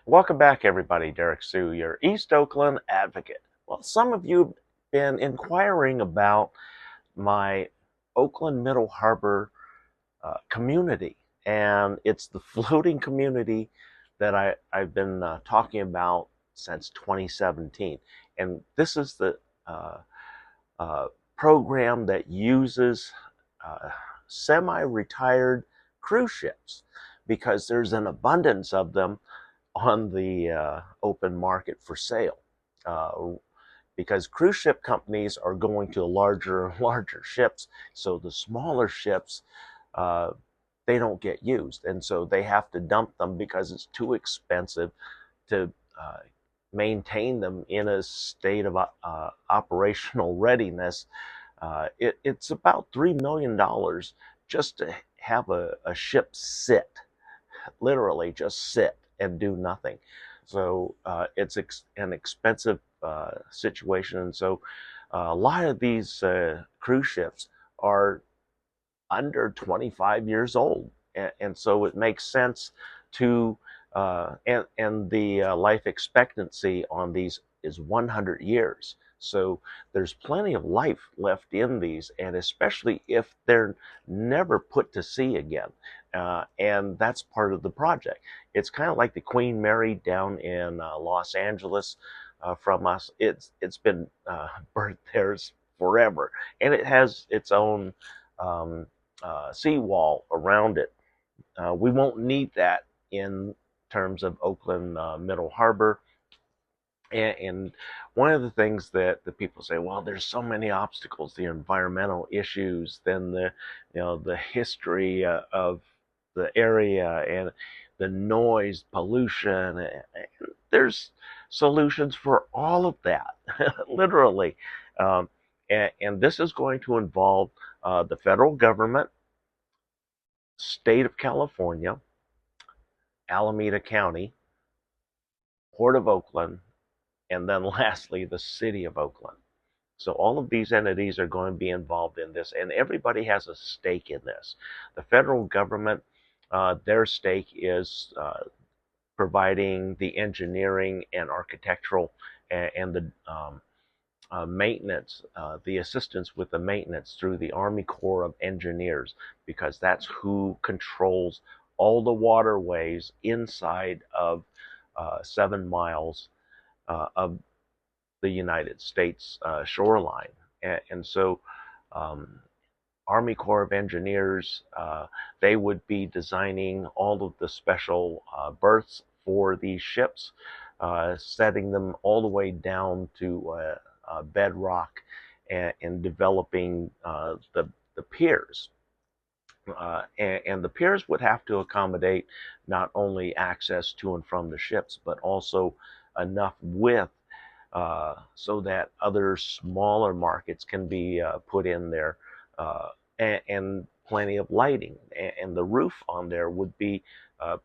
Welcome back, everybody. Derrick Sue, your East Oakland advocate. Well, some of you have been inquiring about my Oakland Middle Harbor community, and it's the floating community that I've been talking about since 2017. And this is the uh, uh, program that uses uh, semi-retired cruise ships because there's an abundance of them on the open market for sale. Uh, because cruise ship companies are going to larger and larger ships, so the smaller ships uh, they don't get used, and so they have to dump them because it's too expensive to maintain them in a state of operational readiness. It's about $3 million just to have a ship sit, literally just sit and do nothing. So it's an expensive situation. And so a lot of these cruise ships are under 25 years old. And so it makes sense to, and the life expectancy on these is 100 years. So there's plenty of life left in these, and especially if they're never put to sea again. And that's part of the project. It's kind of like the Queen Mary down in Los Angeles from us. It's been birthed there forever, and it has its own um, seawall around it. We won't need that in terms of Oakland Middle Harbor. And one of the things that the people say, well, there's so many obstacles, the environmental issues, then the history of the area and the noise pollution. There's solutions for all of that, literally. Um, and this is going to involve the federal government, state of California, Alameda County, Port of Oakland, and then lastly, the city of Oakland. So all of these entities are going to be involved in this, and everybody has a stake in this. The federal government, their stake is providing the engineering and architectural and the maintenance, the assistance with the maintenance through the Army Corps of Engineers, because that's who controls all the waterways inside of 7 miles of the United States shoreline. And so um, Army Corps of Engineers, they would be designing all of the special berths for these ships, setting them all the way down to bedrock, and developing the piers. And the piers would have to accommodate not only access to and from the ships, but also enough width so that other smaller markets can be put in there, and plenty of lighting. And the roof on there would be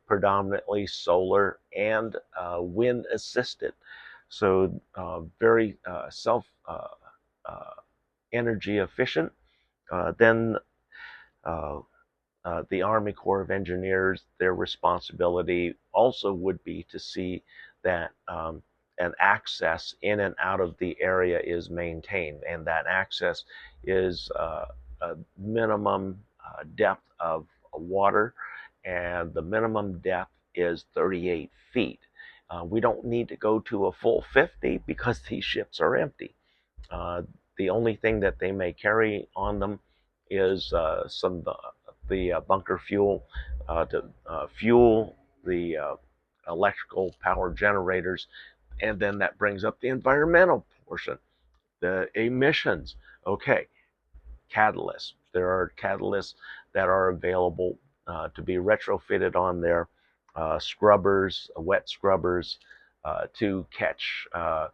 predominantly solar and wind assisted. So very self energy efficient. Then uh, the Army Corps of Engineers, their responsibility also would be to see that an access in and out of the area is maintained, and that access is a minimum depth of water, and the minimum depth is 38 feet. We don't need to go to a full 50 because these ships are empty. Uh, the only thing that they may carry on them is some the bunker fuel to fuel the electrical power generators, and then that brings up the environmental portion, the emissions. Okay, catalysts. There are catalysts that are available to be retrofitted on there, scrubbers, wet scrubbers, to catch uh,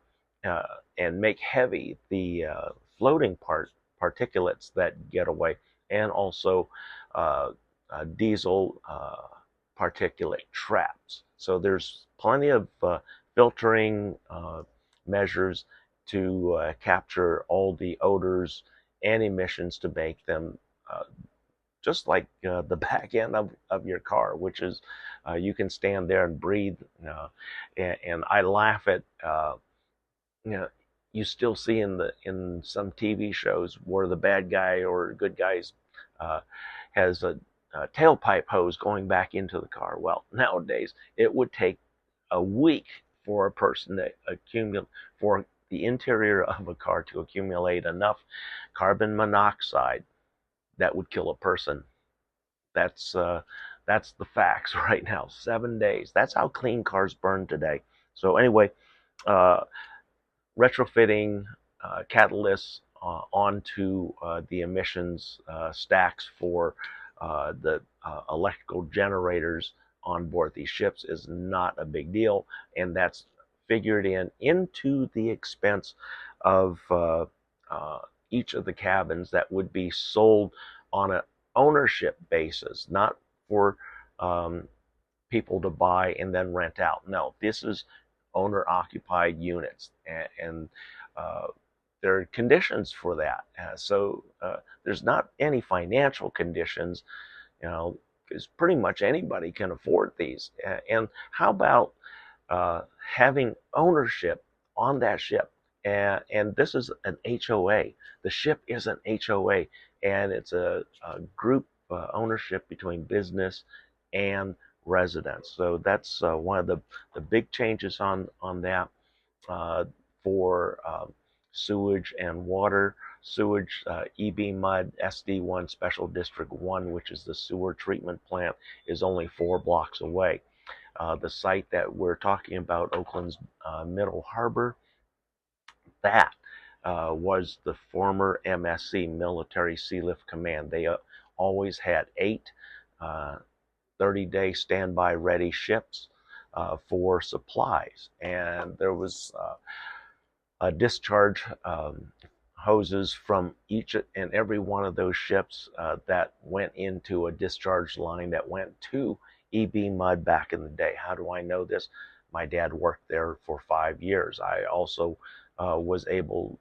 and make heavy the floating particulates that get away, and also uh, diesel particulate traps. So there's plenty of filtering measures to capture all the odors and emissions to make them uh, just like the back end of your car, which is you can stand there and breathe. And I laugh at you know, you still see in some TV shows where the bad guy or good guys uh, has a tailpipe hose going back into the car. Well, nowadays it would take a week for a person to accumulate, for the interior of a car to accumulate enough carbon monoxide that would kill a person. That's uh, that's the facts right now. 7 days. That's how clean cars burn today. So anyway, uh, retrofitting catalysts onto the emissions stacks for the electrical generators on board these ships is not a big deal, and that's figured into the expense of uh, each of the cabins that would be sold on an ownership basis, not for um, people to buy and then rent out. No, this is owner occupied units, and there are conditions for that. So there's not any financial conditions, because pretty much anybody can afford these. And how about having ownership on that ship? And this is an HOA. The ship is an HOA, and it's a group ownership between business and residents. So that's one of the big changes on that uh, for sewage and water. Sewage, EB Mud, SD1 Special District 1, which is the sewer treatment plant, is only 4 blocks away. The site that we're talking about, Oakland's Middle Harbor, that was the former MSC, Military Sealift Command. They always had 8 30-day standby ready ships for supplies. And there was a discharge hoses from each and every one of those ships that went into a discharge line that went to EB Mud back in the day. How do I know this? My dad worked there for 5 years. I also was able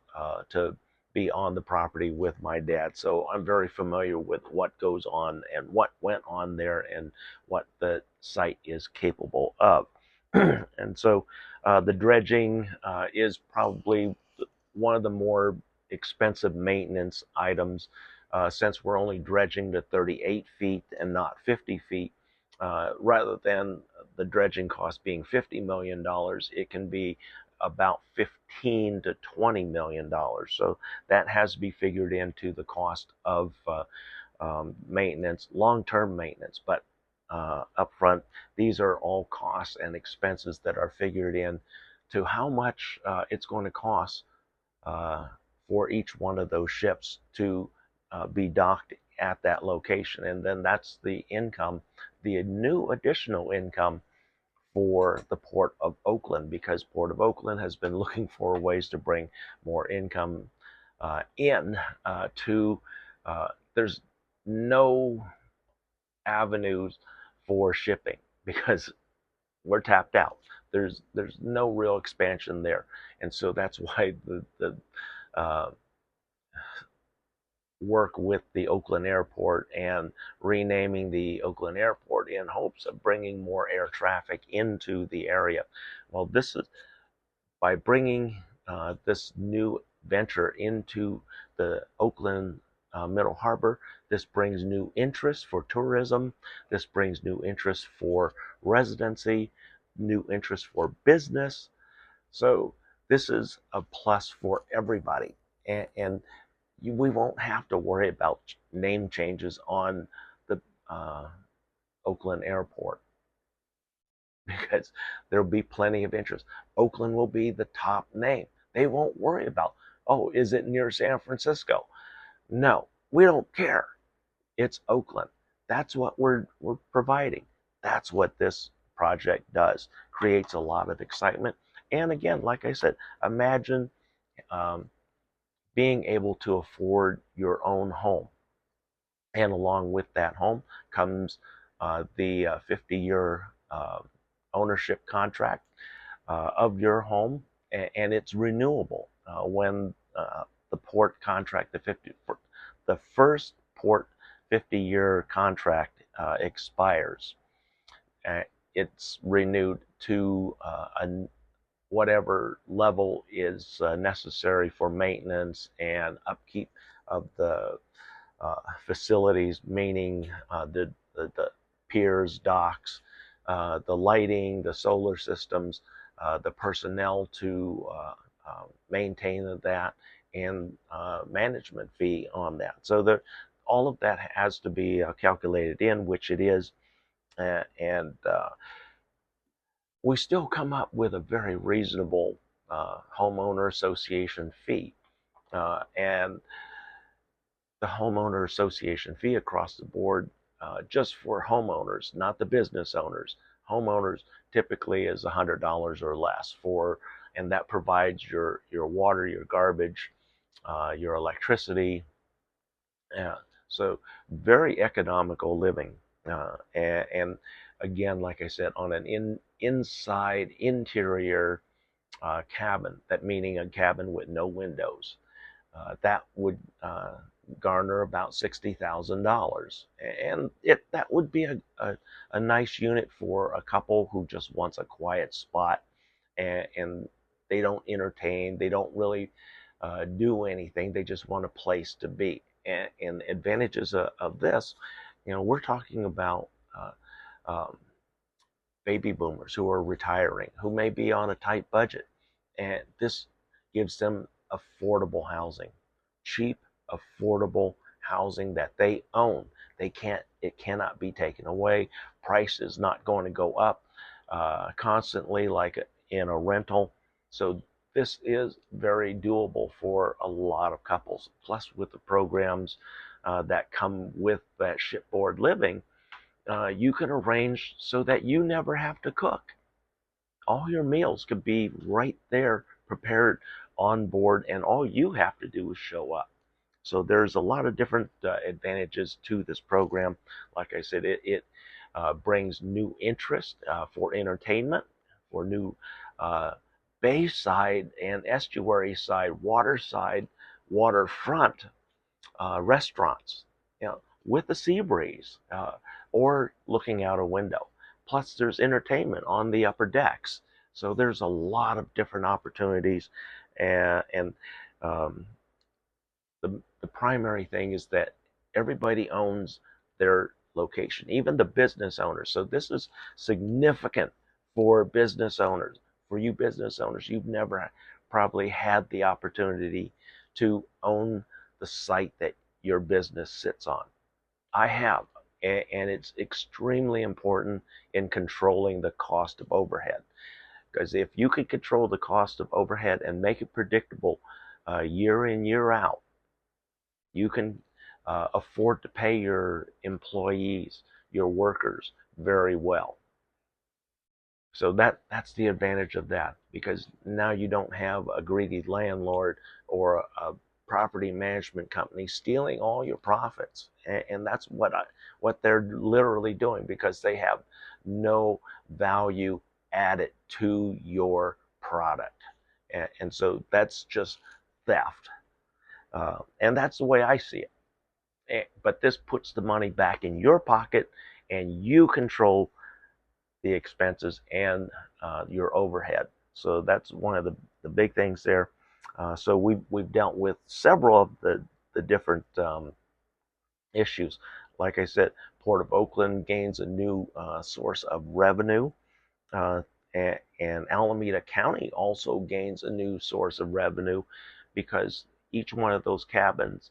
to be on the property with my dad, so I'm very familiar with what goes on and what went on there and what the site is capable of. And so the dredging is probably one of the more expensive maintenance items, since we're only dredging to 38 feet and not 50 feet. Rather than the dredging cost being $50 million, it can be about $15 to $20 million. So that has to be figured into the cost of maintenance, long-term maintenance. But upfront, these are all costs and expenses that are figured in to how much it's going to cost uh, for each one of those ships to be docked at that location. And then that's the income, the new additional income for the Port of Oakland, because Port of Oakland has been looking for ways to bring more income in to, there's no avenues for shipping because we're tapped out. There's no real expansion there, and so that's why the uh, work with the Oakland Airport and renaming the Oakland Airport in hopes of bringing more air traffic into the area. Well, this is by bringing this new venture into the Oakland Middle Harbor. This brings new interest for tourism. This brings new interest for residency, new interest for business. So this is a plus for everybody. And we won't have to worry about name changes on the Oakland Airport because there'll be plenty of interest. Oakland will be the top name. They won't worry about, oh, is it near San Francisco? No, we don't care. It's Oakland. That's what we're providing. That's what this project does. Creates a lot of excitement. And again, like I said, imagine um, being able to afford your own home. And along with that home comes the 50-year ownership contract of your home, and it's renewable when the port contract, the first port 50-year contract expires, it's renewed to whatever level is necessary for maintenance and upkeep of the facilities, meaning the piers, docks, the lighting, the solar systems, the personnel to maintain that, and management fee on that. So all of that has to be calculated in, which it is, and we still come up with a very reasonable homeowner association fee. And the homeowner association fee across the board, just for homeowners, not the business owners. Homeowners typically is $100 or less and that provides your water, your garbage, your electricity. So very economical living. And again, like I said, on an inside interior cabin, that meaning a cabin with no windows, that would garner about $60,000, and that would be a nice unit for a couple who just wants a quiet spot, and they don't entertain, they don't really do anything, they just want a place to be. And advantages of this, we're talking about um, baby boomers who are retiring, who may be on a tight budget, and this gives them affordable housing, cheap, affordable housing that they own. It cannot be taken away. Price is not going to go up constantly like in a rental. So this is very doable for a lot of couples. Plus, with the programs that come with that shipboard living, you can arrange so that you never have to cook. All your meals could be right there prepared on board, and all you have to do is show up. So there's a lot of different advantages to this program. Like I said, it brings new interest for entertainment, for new bayside and estuary side, waterside, waterfront restaurants, with the sea breeze, or looking out a window. Plus, there's entertainment on the upper decks. So there's a lot of different opportunities, and the primary thing is that everybody owns their location, even the business owners. So this is significant for business owners. For you business owners, you've never probably had the opportunity to own the site that your business sits on. I have, and it's extremely important in controlling the cost of overhead. Because if you could control the cost of overhead and make it predictable year in, year out, you can afford to pay your employees, your workers, very well. So that's the advantage of that, because now you don't have a greedy landlord or a property management company stealing all your profits, and that's what they're literally doing, because they have no value added to your product, and so that's just theft, and that's the way I see it. But this puts the money back in your pocket, and you control the expenses and your overhead. So that's one of the big things there. So we've dealt with several of the different issues. Like I said, Port of Oakland gains a new source of revenue, uh, and Alameda County also gains a new source of revenue, because each one of those cabins,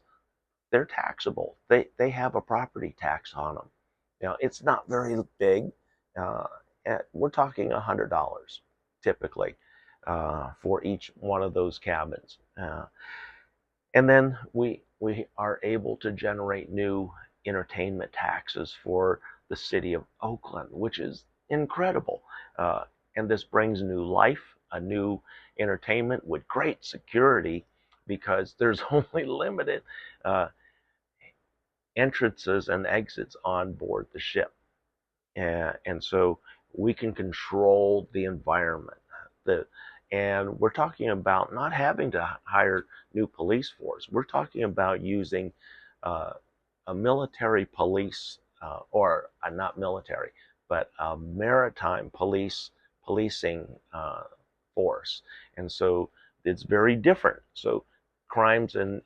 they're taxable. They have a property tax on them. It's not very big. Uh, we're talking $100 typically for each one of those cabins. And then we are able to generate new entertainment taxes for the city of Oakland, which is incredible. And this brings new life, a new entertainment with great security, because there's only limited entrances and exits on board the ship. And so we can control the environment. And we're talking about not having to hire new police force. We're talking about using a military police, or not military, but a maritime policing force, and so it's very different. So crimes and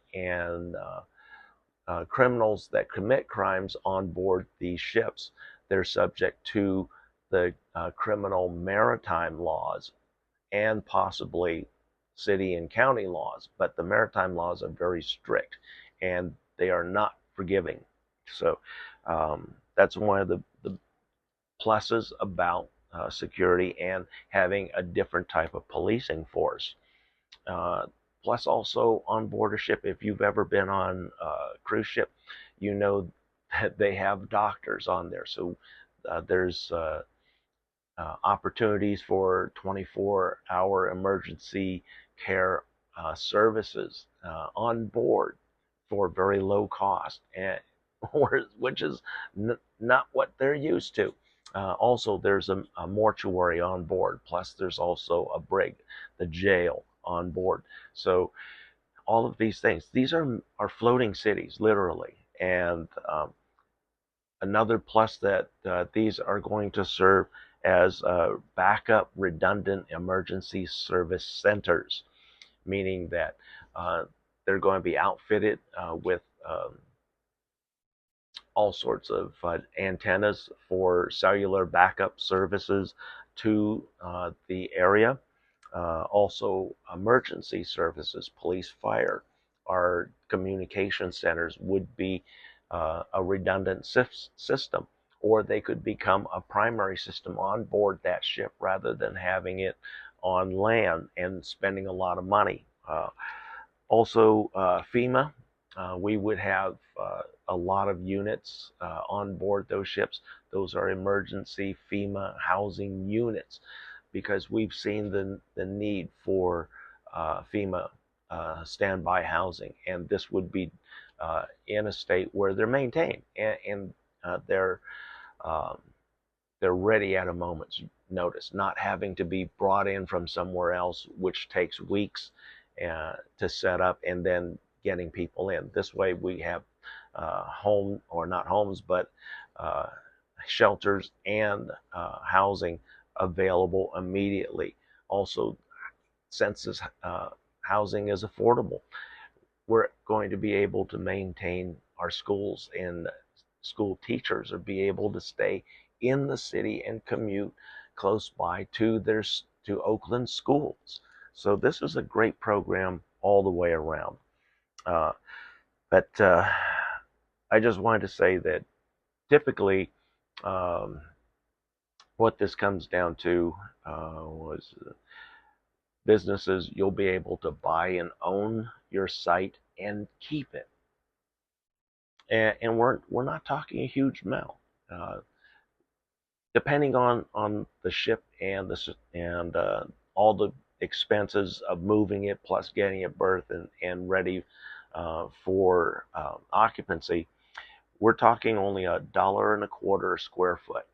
criminals that commit crimes on board these ships, they're subject to the criminal maritime laws and possibly city and county laws, but the maritime laws are very strict and they are not forgiving. So that's one of the pluses about security and having a different type of policing force. Uh, Plus, also on board a ship, if you've ever been on a cruise ship, you know that they have doctors on there. So there's opportunities for 24-hour emergency care services on board for very low cost, and which is not what they're used to. Also, there's a mortuary on board. Plus, there's also a brig, the jail on board. So all of these things, these are floating cities, literally. And another plus that these are going to serve as backup redundant emergency service centers, meaning that they're going to be outfitted with all sorts of antennas for cellular backup services to the area. Also, emergency services, police, fire, our communication centers would be a redundant system, or they could become a primary system on board that ship rather than having it on land and spending a lot of money. Also, FEMA, we would have a lot of units on board those ships. Those are emergency FEMA housing units, because we've seen the need for FEMA standby housing, and this would be in a state where they're maintained and um, they're ready at a moment's notice, not having to be brought in from somewhere else, which takes weeks to set up, and then getting people in. This way, we have home, or not homes, but uh, shelters and housing available immediately. Also, since this housing is affordable, we're going to be able to maintain our schools, and school teachers or be able to stay in the city and commute close by to Oakland schools. So this is a great program all the way around. Uh, but I just wanted to say that typically, um, what this comes down to was businesses, you'll be able to buy and own your site and keep it. And we're not talking a huge amount. Uh, Depending on the ship and all the expenses of moving it, plus getting it berthed and ready for occupancy, we're talking only $1.25 a square foot,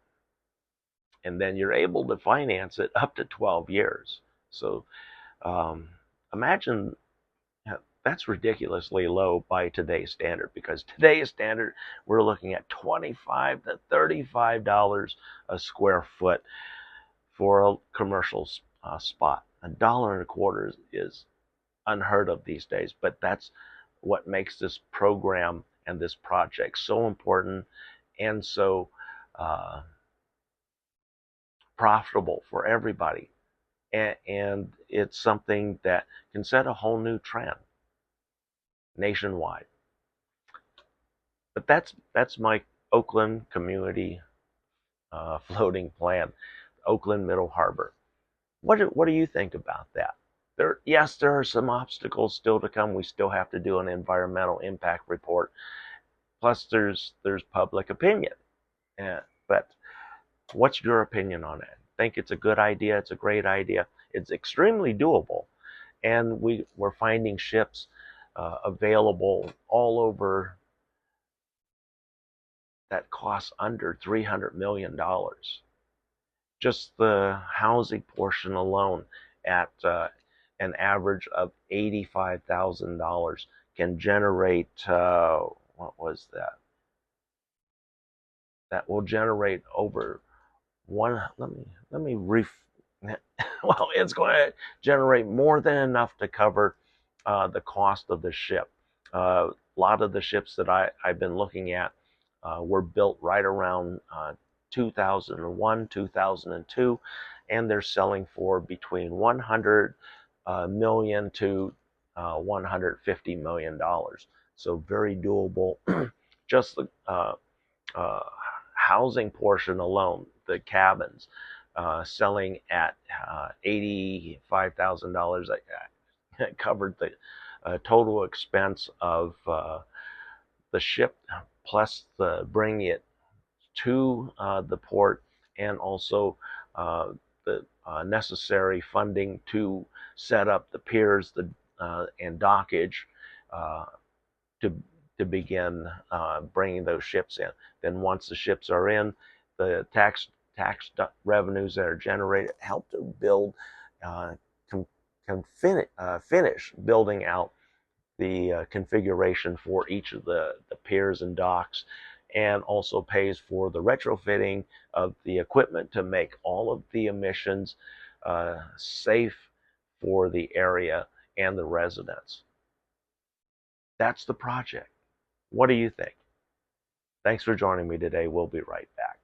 and then you're able to finance it up to 12 years. So um, imagine, that's ridiculously low by today's standard, because today's standard, we're looking at $25 to $35 a square foot for a commercial spot. $1.25 is unheard of these days, but that's what makes this program and this project so important and so uh, profitable for everybody. And it's something that can set a whole new trend nationwide. But that's my Oakland community floating plan, Oakland Middle Harbor. What do you think about that? Yes, there are some obstacles still to come. We still have to do an environmental impact report. Plus, there's public opinion. But what's your opinion on it? Think it's a good idea? It's a great idea. It's extremely doable, and we're finding ships available all over that cost under $300 million. Just the housing portion alone at an average of $85,000 can generate, what was that? that will generate over one. Let me ref. Well, it's going to generate more than enough to cover the cost of the ship. A lot of the ships that I've been looking at were built right around 2001, 2002, and they're selling for between 100 million to $150 million. So very doable. Just the uh, housing portion alone, the cabins, selling at $85,000. I covered the total expense of the ship plus the bringing it to the port, and also the necessary funding to set up the piers, and dockage uh, to begin bringing those ships in. Then once the ships are in, the tax revenues that are generated help to build, can finish building out the configuration for each of the piers and docks, and also pays for the retrofitting of the equipment to make all of the emissions safe for the area and the residents. That's the project. What do you think? Thanks for joining me today. We'll be right back.